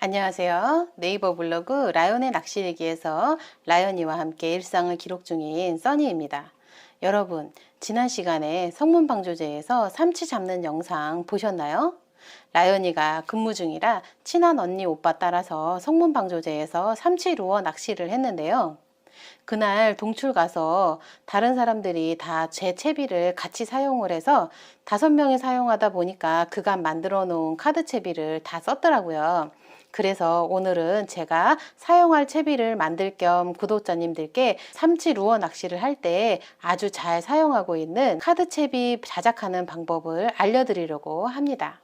안녕하세요. 네이버 블로그 라연의 낚시일기에서 라연이와 함께 일상을 기록 중인 써니입니다. 여러분, 지난 시간에 성문방조제에서 삼치 잡는 영상 보셨나요? 라연이가 근무 중이라 친한 언니 오빠 따라서 성문방조제에서 삼치 루어 낚시를 했는데요. 그날 동출 가서 다른 사람들이 다 제 채비를 같이 사용을 해서 5명이 사용하다 보니까 그간 만들어 놓은 카드 채비를 다 썼더라고요. 그래서 오늘은 제가 사용할 채비를 만들 겸 구독자님들께 삼치 루어 낚시를 할 때 아주 잘 사용하고 있는 카드 채비 자작하는 방법을 알려드리려고 합니다.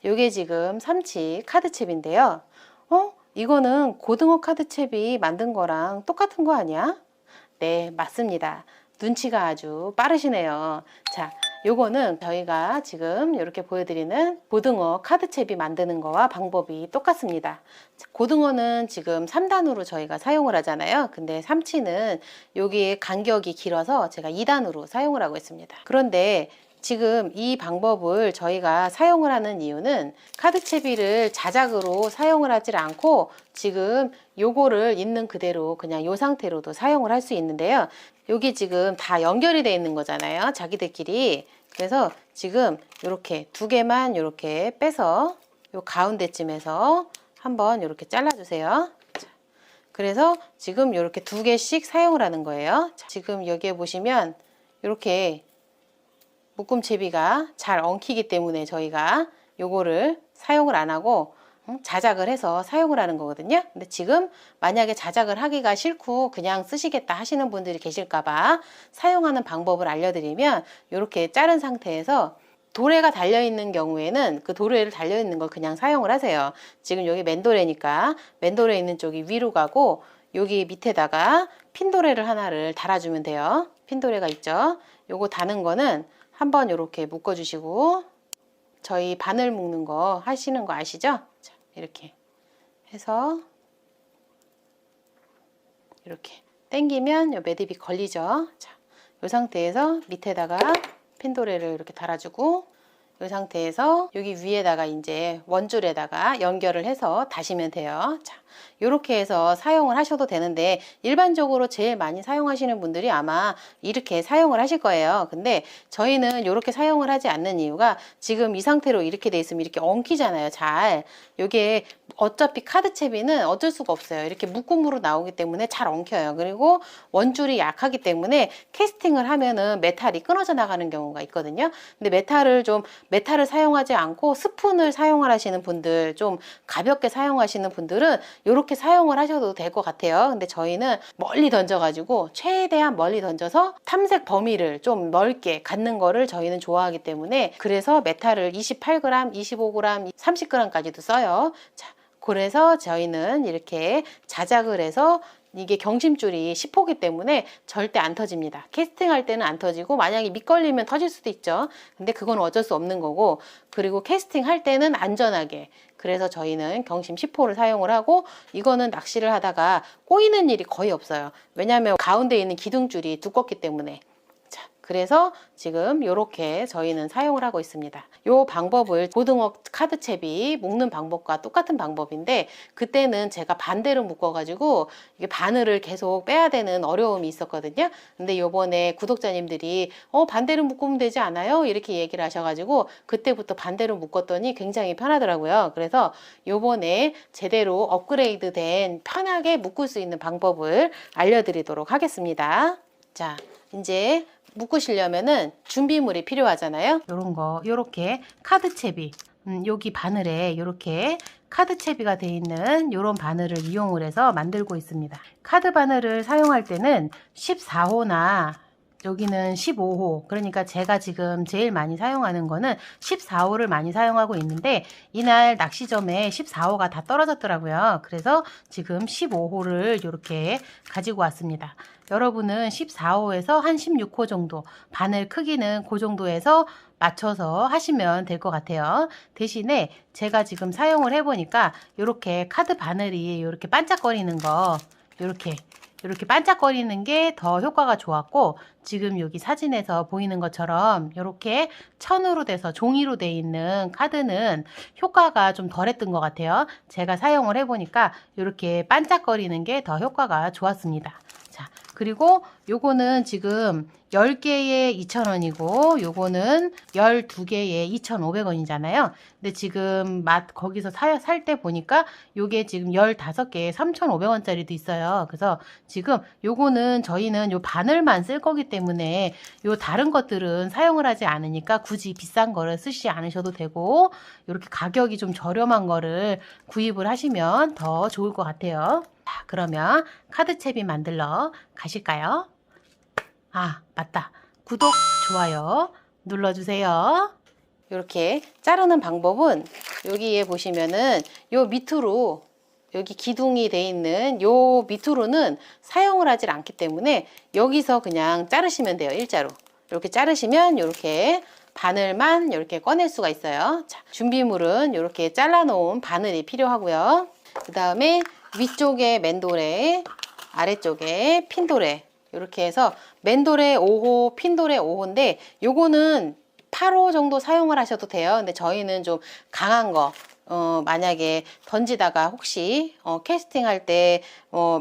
요게 지금 삼치 카드칩인데요. 이거는 고등어 카드칩이 만든 거랑 똑같은 거 아니야? 네, 맞습니다. 눈치가 아주 빠르시네요. 자, 요거는 저희가 지금 이렇게 보여드리는 고등어 카드채비 만드는 거와 방법이 똑같습니다. 고등어는 지금 3단으로 저희가 사용을 하잖아요. 근데 삼치는 여기 간격이 길어서 제가 2단으로 사용을 하고 있습니다. 그런데 지금 이 방법을 저희가 사용을 하는 이유는 카드채비를 자작으로 사용을 하지 않고 지금 요거를 있는 그대로 그냥 요 상태로도 사용을 할 수 있는데요. 여기 지금 다 연결이 되어 있는 거잖아요, 자기들끼리. 그래서 지금 이렇게 두 개만 이렇게 빼서 요 가운데쯤에서 한번 이렇게 잘라 주세요. 그래서 지금 이렇게 두 개씩 사용을 하는 거예요. 지금 여기에 보시면 이렇게 묶음 채비가 잘 엉키기 때문에 저희가 요거를 사용을 안 하고 자작을 해서 사용을 하는 거거든요. 근데 지금 만약에 자작을 하기가 싫고 그냥 쓰시겠다 하시는 분들이 계실까봐 사용하는 방법을 알려드리면 이렇게 자른 상태에서 도래가 달려있는 경우에는 그 도래를 달려있는 걸 그냥 사용을 하세요. 지금 여기 맨도래니까 맨도래 있는 쪽이 위로 가고 여기 밑에다가 핀도래를 하나를 달아주면 돼요. 핀도래가 있죠. 요거 다는 거는 한번 이렇게 묶어 주시고, 저희 바늘 묶는 거 하시는 거 아시죠? 자, 이렇게 해서 이렇게 당기면 요 매듭이 걸리죠. 자, 이 상태에서 밑에다가 핀도레를 이렇게 달아주고, 이 상태에서 여기 위에다가 이제 원줄에다가 연결을 해서 다시면 돼요. 자, 이렇게 해서 사용을 하셔도 되는데 일반적으로 제일 많이 사용하시는 분들이 아마 이렇게 사용을 하실 거예요. 근데 저희는 이렇게 사용을 하지 않는 이유가 지금 이 상태로 이렇게 돼 있으면 이렇게 엉키잖아요, 잘. 이게 어차피 카드채비는 어쩔 수가 없어요. 이렇게 묶음으로 나오기 때문에 잘 엉켜요. 그리고 원줄이 약하기 때문에 캐스팅을 하면은 메탈이 끊어져 나가는 경우가 있거든요. 근데 메탈을 사용하지 않고 스푼을 사용을 하시는 분들, 좀 가볍게 사용하시는 분들은 이렇게 사용을 하셔도 될 것 같아요. 근데 저희는 멀리 던져가지고 최대한 멀리 던져서 탐색 범위를 좀 넓게 갖는 거를 저희는 좋아하기 때문에, 그래서 메탈을 28g, 25g, 30g까지도 써요. 자, 그래서 저희는 이렇게 자작을 해서, 이게 경심줄이 10호기 때문에 절대 안 터집니다. 캐스팅할 때는 안 터지고 만약에 밑걸리면 터질 수도 있죠. 근데 그건 어쩔 수 없는 거고, 그리고 캐스팅할 때는 안전하게, 그래서 저희는 경심 10호를 사용을 하고, 이거는 낚시를 하다가 꼬이는 일이 거의 없어요. 왜냐하면 가운데 있는 기둥줄이 두껍기 때문에. 그래서 지금 이렇게 저희는 사용을 하고 있습니다. 이 방법을 고등어 카드채비 묶는 방법과 똑같은 방법인데, 그때는 제가 반대로 묶어가지고 이게 바늘을 계속 빼야 되는 어려움이 있었거든요. 근데 요번에 구독자님들이 반대로 묶으면 되지 않아요? 이렇게 얘기를 하셔가지고 그때부터 반대로 묶었더니 굉장히 편하더라고요. 그래서 요번에 제대로 업그레이드 된 편하게 묶을 수 있는 방법을 알려드리도록 하겠습니다. 자, 이제 묶으시려면은 준비물이 필요하잖아요. 요런 거, 요렇게 카드채비, 여기 바늘에 요렇게 카드채비가 되어 있는 요런 바늘을 이용을 해서 만들고 있습니다. 카드 바늘을 사용할 때는 14호나 여기는 15호, 그러니까 제가 지금 제일 많이 사용하는 거는 14호를 많이 사용하고 있는데, 이날 낚시점에 14호가 다 떨어졌더라고요. 그래서 지금 15호를 이렇게 가지고 왔습니다. 여러분은 14호에서 한 16호 정도, 바늘 크기는 그 정도에서 맞춰서 하시면 될 것 같아요. 대신에 제가 지금 사용을 해보니까 이렇게 카드 바늘이 이렇게 반짝거리는 거, 이렇게 이렇게 반짝거리는 게 더 효과가 좋았고, 지금 여기 사진에서 보이는 것처럼 이렇게 천으로 돼서 종이로 돼 있는 카드는 효과가 좀 덜했던 것 같아요. 제가 사용을 해보니까 이렇게 반짝거리는 게 더 효과가 좋았습니다. 자, 그리고 요거는 지금 10개에 2,000원이고 요거는 12개에 2,500원이잖아요. 근데 지금 거기서 살 때 보니까 요게 지금 15개에 3,500원짜리도 있어요. 그래서 지금 요거는 저희는 요 바늘만 쓸 거기 때문에 요 다른 것들은 사용을 하지 않으니까 굳이 비싼 거를 쓰지 않으셔도 되고, 이렇게 가격이 좀 저렴한 거를 구입을 하시면 더 좋을 것 같아요. 자, 그러면 카드채비 만들러 가실까요? 아, 맞다. 구독, 좋아요 눌러주세요. 이렇게 자르는 방법은 여기에 보시면은 요 밑으로, 여기 기둥이 돼 있는 요 밑으로는 사용을 하질 않기 때문에 여기서 그냥 자르시면 돼요. 일자로 이렇게 자르시면 이렇게 바늘만 이렇게 꺼낼 수가 있어요. 자, 준비물은 이렇게 잘라 놓은 바늘이 필요하고요. 그 다음에 위쪽에 맨도레, 아래쪽에 핀도레, 이렇게 해서 맨도레 5호, 핀도레 5호인데 요거는 8호 정도 사용을 하셔도 돼요. 근데 저희는 좀 강한 거, 만약에 던지다가 혹시 캐스팅 할 때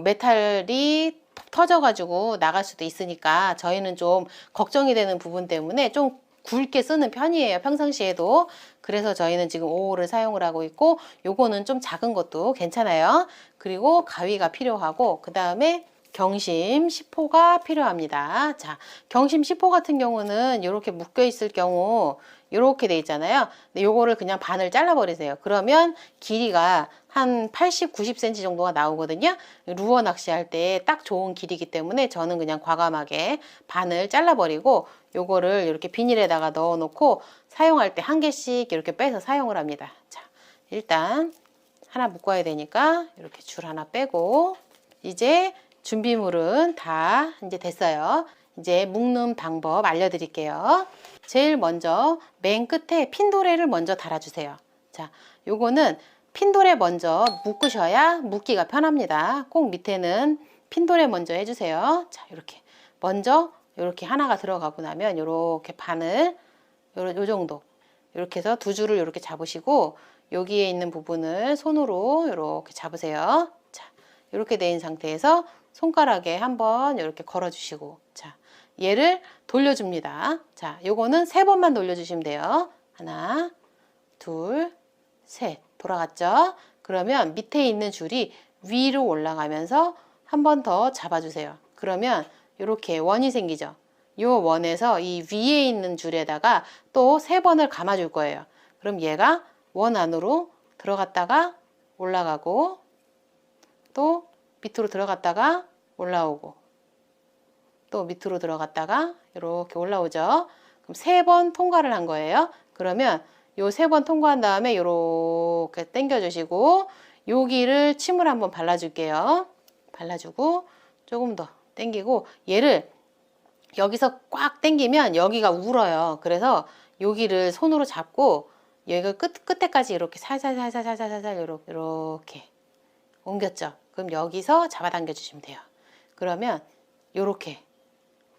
메탈이 터져가지고 나갈 수도 있으니까 저희는 좀 걱정이 되는 부분 때문에 좀 굵게 쓰는 편이에요, 평상시에도. 그래서 저희는 지금 5호를 사용을 하고 있고, 요거는 좀 작은 것도 괜찮아요. 그리고 가위가 필요하고, 그 다음에 경심 10호가 필요합니다. 자, 경심 10호 같은 경우는 이렇게 묶여 있을 경우 이렇게 돼 있잖아요. 근데 요거를 그냥 반을 잘라 버리세요. 그러면 길이가 한 80, 90cm 정도가 나오거든요. 루어 낚시할 때 딱 좋은 길이기 때문에 저는 그냥 과감하게 반을 잘라 버리고 요거를 이렇게 비닐에다가 넣어 놓고 사용할 때 한 개씩 이렇게 빼서 사용을 합니다. 자, 일단 하나 묶어야 되니까 이렇게 줄 하나 빼고, 이제 준비물은 다 이제 됐어요. 이제 묶는 방법 알려드릴게요. 제일 먼저 맨 끝에 핀도레를 먼저 달아주세요. 자, 요거는 핀도레 먼저 묶으셔야 묶기가 편합니다. 꼭 밑에는 핀도레 먼저 해주세요. 자, 이렇게 먼저 이렇게 하나가 들어가고 나면 이렇게 바늘 요 정도 이렇게 해서 두 줄을 이렇게 잡으시고, 여기에 있는 부분을 손으로 이렇게 잡으세요. 자, 이렇게 된 상태에서 손가락에 한번 이렇게 걸어 주시고, 자, 얘를 돌려줍니다. 자, 요거는 3번만 돌려주시면 돼요. 하나, 둘, 셋. 돌아갔죠? 그러면 밑에 있는 줄이 위로 올라가면서 한 번 더 잡아주세요. 그러면 이렇게 원이 생기죠? 요 원에서 이 위에 있는 줄에다가 또 3번을 감아줄 거예요. 그럼 얘가 원 안으로 들어갔다가 올라가고, 또 밑으로 들어갔다가 올라오고, 또 밑으로 들어갔다가 이렇게 올라오죠. 그럼 3번 통과를 한 거예요. 그러면 요 3번 통과한 다음에 이렇게 당겨 주시고, 여기를 침을 한번 발라줄게요. 발라주고 조금 더 당기고, 얘를 여기서 꽉 당기면 여기가 울어요. 그래서 여기를 손으로 잡고 여기가 끝에까지 이렇게 살살살살살살살 이렇게 옮겼죠. 그럼 여기서 잡아당겨 주시면 돼요. 그러면 이렇게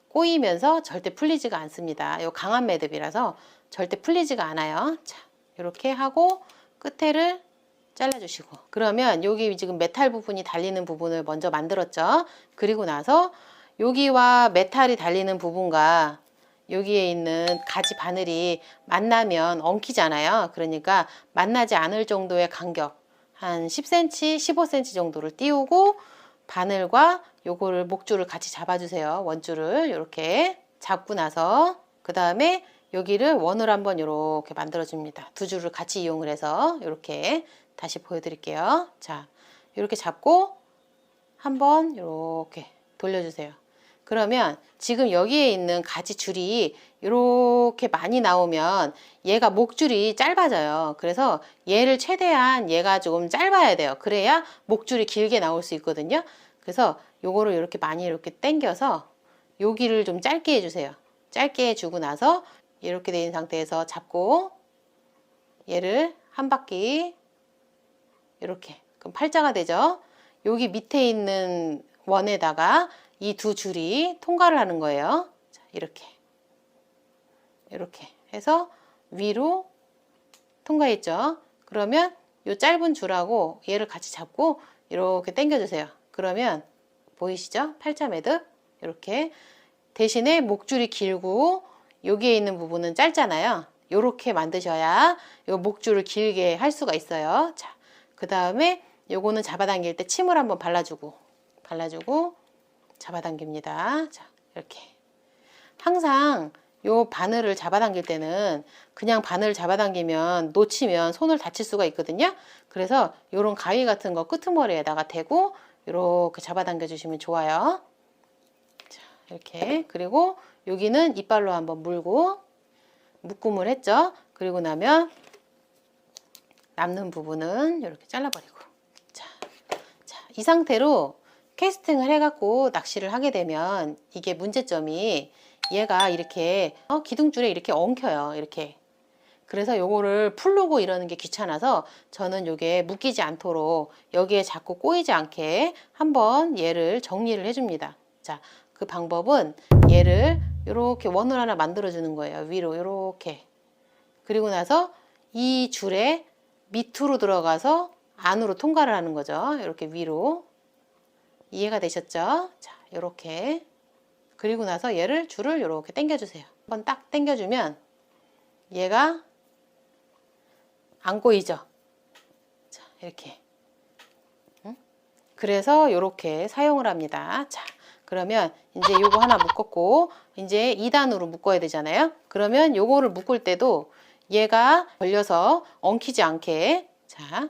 꼬이면서 절대 풀리지가 않습니다. 요 강한 매듭이라서 절대 풀리지가 않아요. 자, 이렇게 하고 끝에를 잘라주시고, 그러면 여기 지금 메탈 부분이 달리는 부분을 먼저 만들었죠. 그리고 나서 여기와 메탈이 달리는 부분과 여기에 있는 가지 바늘이 만나면 엉키잖아요. 그러니까 만나지 않을 정도의 간격, 한 10cm, 15cm 정도를 띄우고 바늘과 요거를 목줄을 같이 잡아주세요. 원줄을 이렇게 잡고 나서 그 다음에 여기를 원을 한번 이렇게 만들어 줍니다. 두 줄을 같이 이용을 해서 이렇게 다시 보여드릴게요. 자, 이렇게 잡고 한번 이렇게 돌려주세요. 그러면 지금 여기에 있는 가지 줄이 이렇게 많이 나오면 얘가 목줄이 짧아져요. 그래서 얘를 최대한 얘가 조금 짧아야 돼요. 그래야 목줄이 길게 나올 수 있거든요. 그래서 요거를 이렇게 많이 이렇게 당겨서 여기를 좀 짧게 해주세요. 짧게 해주고 나서 이렇게 된 상태에서 잡고 얘를 한 바퀴 이렇게, 그럼 팔자가 되죠. 여기 밑에 있는 원에다가 이 두 줄이 통과를 하는 거예요. 자, 이렇게 해서 위로 통과했죠. 그러면 이 짧은 줄하고 얘를 같이 잡고 이렇게 당겨주세요. 그러면 보이시죠? 팔자 매듭 이렇게. 대신에 목줄이 길고 여기에 있는 부분은 짧잖아요. 이렇게 만드셔야 이 목줄을 길게 할 수가 있어요. 자, 그 다음에 요거는 잡아당길 때 침을 한번 발라주고 잡아당깁니다. 자, 이렇게. 항상 요 바늘을 잡아당길 때는 그냥 바늘을 잡아당기면 놓치면 손을 다칠 수가 있거든요. 그래서 요런 가위 같은 거 끄트머리에다가 대고 이렇게 잡아당겨 주시면 좋아요. 자, 이렇게. 그리고 여기는 이빨로 한번 물고 묶음을 했죠. 그리고 나면 남는 부분은 이렇게 잘라버리고. 자, 이 상태로 캐스팅을 해갖고 낚시를 하게 되면 이게 문제점이 얘가 이렇게 기둥줄에 이렇게 엉켜요. 이렇게. 그래서 요거를 풀르고 이러는 게 귀찮아서 저는 요게 묶이지 않도록 여기에 자꾸 꼬이지 않게 한번 얘를 정리를 해줍니다. 자, 그 방법은 얘를 이렇게 원을 하나 만들어 주는 거예요. 위로 이렇게. 그리고 나서 이 줄에 밑으로 들어가서 안으로 통과를 하는 거죠. 이렇게 위로. 이해가 되셨죠? 자, 이렇게. 그리고 나서 얘를 줄을 이렇게 당겨주세요. 한번 딱 당겨주면 얘가 안 꼬이죠? 자, 이렇게. 그래서 이렇게 사용을 합니다. 자, 그러면 이제 요거 하나 묶었고 이제 2단으로 묶어야 되잖아요. 그러면 요거를 묶을 때도 얘가 걸려서 엉키지 않게, 자,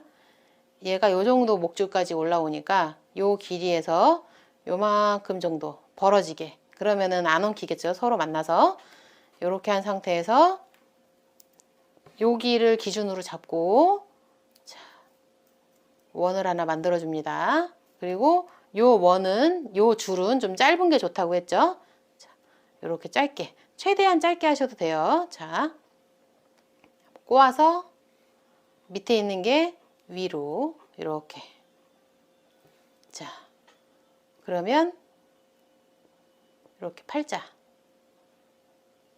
얘가 요 정도 목줄까지 올라오니까 요 길이에서 요만큼 정도 벌어지게. 그러면은 안 엉키겠죠. 서로 만나서. 요렇게 한 상태에서 여기를 기준으로 잡고, 자, 원을 하나 만들어 줍니다. 그리고 요 원은, 요 줄은 좀 짧은 게 좋다고 했죠. 자, 요렇게 짧게, 최대한 짧게 하셔도 돼요. 자, 꼬아서 밑에 있는 게 위로 이렇게. 자, 그러면 이렇게 팔자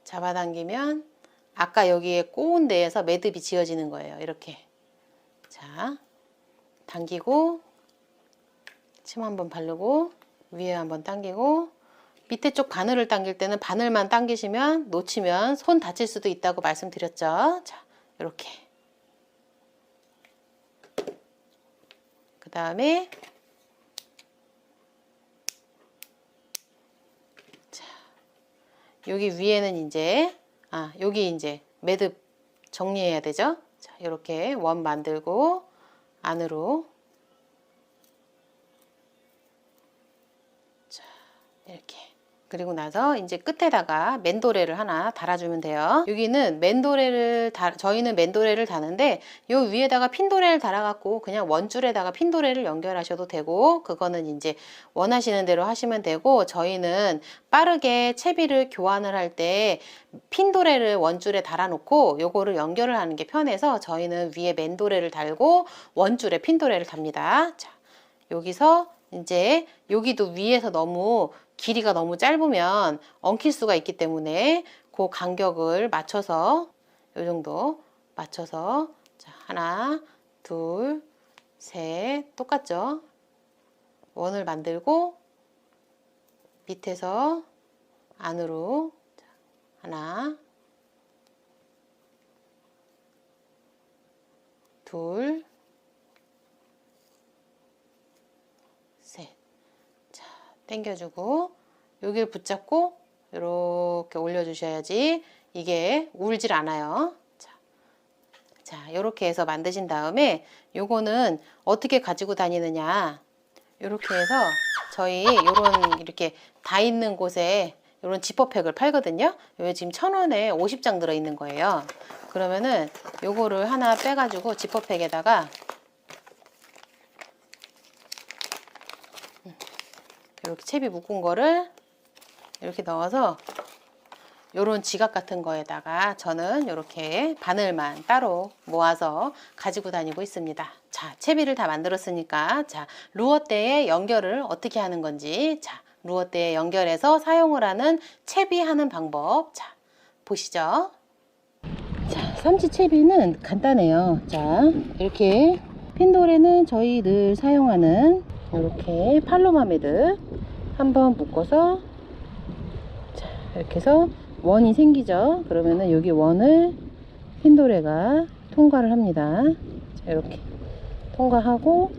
잡아당기면 아까 여기에 꼬은 데에서 매듭이 지어지는 거예요. 이렇게. 자, 당기고 침 한번 바르고 위에 한번 당기고, 밑에 쪽 바늘을 당길 때는 바늘만 당기시면 놓치면 손 다칠 수도 있다고 말씀드렸죠. 자, 이렇게. 그 다음에 자, 여기 위에는 이제 여기 이제 매듭 정리해야 되죠. 자, 이렇게 원 만들고 안으로, 자, 이렇게. 그리고 나서 이제 끝에다가 맨도레를 하나 달아주면 돼요. 여기는 저희는 맨도레를 다는데 요 위에다가 핀도레를 달아갖고 그냥 원줄에다가 핀도레를 연결하셔도 되고, 그거는 이제 원하시는 대로 하시면 되고, 저희는 빠르게 채비를 교환을 할 때 핀도레를 원줄에 달아놓고 요거를 연결을 하는 게 편해서 저희는 위에 맨도레를 달고 원줄에 핀도레를 답니다. 자, 여기서 이제 여기도 위에서 길이가 너무 짧으면 엉킬 수가 있기 때문에 그 간격을 맞춰서 요 정도 맞춰서, 자, 하나, 둘, 셋, 똑같죠? 원을 만들고 밑에서 안으로, 자, 하나, 둘, 셋. 자, 당겨주고 여기를 붙잡고 이렇게 올려주셔야지 이게 울질 않아요. 자, 이렇게 해서 만드신 다음에 요거는 어떻게 가지고 다니느냐, 이렇게 해서 저희 요런 이렇게 다 있는 곳에 요런 지퍼백을 팔거든요. 여기 지금 1,000원에 50장 들어있는 거예요. 그러면은 요거를 하나 빼가지고 지퍼백에다가 이렇게 채비 묶은 거를 이렇게 넣어서 요런 지갑 같은 거에다가 저는 이렇게 바늘만 따로 모아서 가지고 다니고 있습니다. 자, 자, 채비를 다 만들었으니까 자, 루어대에 연결을 어떻게 하는 건지 자, 루어대에 연결해서 사용을 하는 채비하는 방법 자, 보시죠. 자, 삼치 채비는 간단해요. 자, 이렇게 핀도레는 저희 늘 사용하는 이렇게 팔로마 매듭 한번 묶어서 자, 이렇게 해서 원이 생기죠. 그러면은 여기 원을 핀도레가 통과를 합니다. 자, 이렇게 통과하고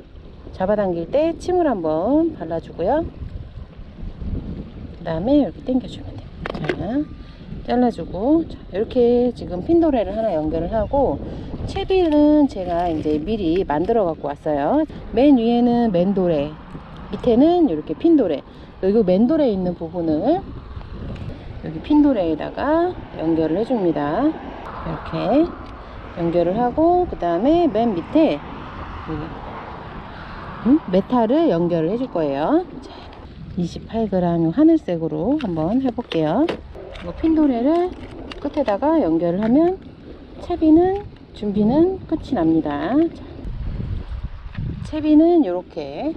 잡아당길 때 침을 한번 발라주고요. 그 다음에 이렇게 당겨주면 됩니다. 잘라주고 자, 이렇게 지금 핀도레를 하나 연결을 하고 채비는 제가 이제 미리 만들어 갖고 왔어요. 맨 위에는 맨도레, 밑에는 이렇게 핀도레. 여기 맨도레 있는 부분을 여기 핀도레에다가 연결을 해줍니다. 이렇게 연결을 하고 그 다음에 맨 밑에 메탈을 연결을 해줄 거예요. 자, 28g 하늘색으로 한번 해볼게요. 핀도레를 끝에다가 연결을 하면 채비는 준비는 끝이 납니다. 자, 채비는 이렇게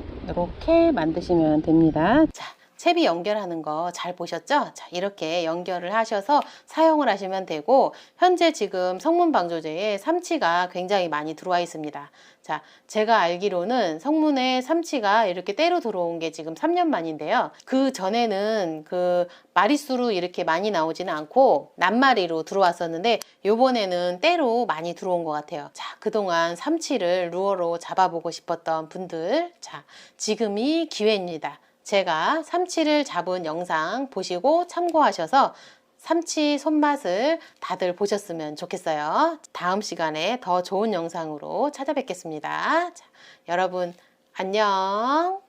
만드시면 됩니다. 자, 채비 연결하는 거 잘 보셨죠? 자, 이렇게 연결을 하셔서 사용을 하시면 되고 현재 지금 성문방조제에 삼치가 굉장히 많이 들어와 있습니다. 자, 제가 알기로는 성문에 삼치가 이렇게 떼로 들어온 게 지금 3년 만인데요. 그 전에는 그 마리수로 이렇게 많이 나오지는 않고 낱마리로 들어왔었는데 요번에는 떼로 많이 들어온 것 같아요. 자, 그동안 삼치를 루어로 잡아보고 싶었던 분들 자, 지금이 기회입니다. 제가 삼치를 잡은 영상 보시고 참고하셔서 삼치 손맛을 다들 보셨으면 좋겠어요. 다음 시간에 더 좋은 영상으로 찾아뵙겠습니다. 자, 여러분 안녕.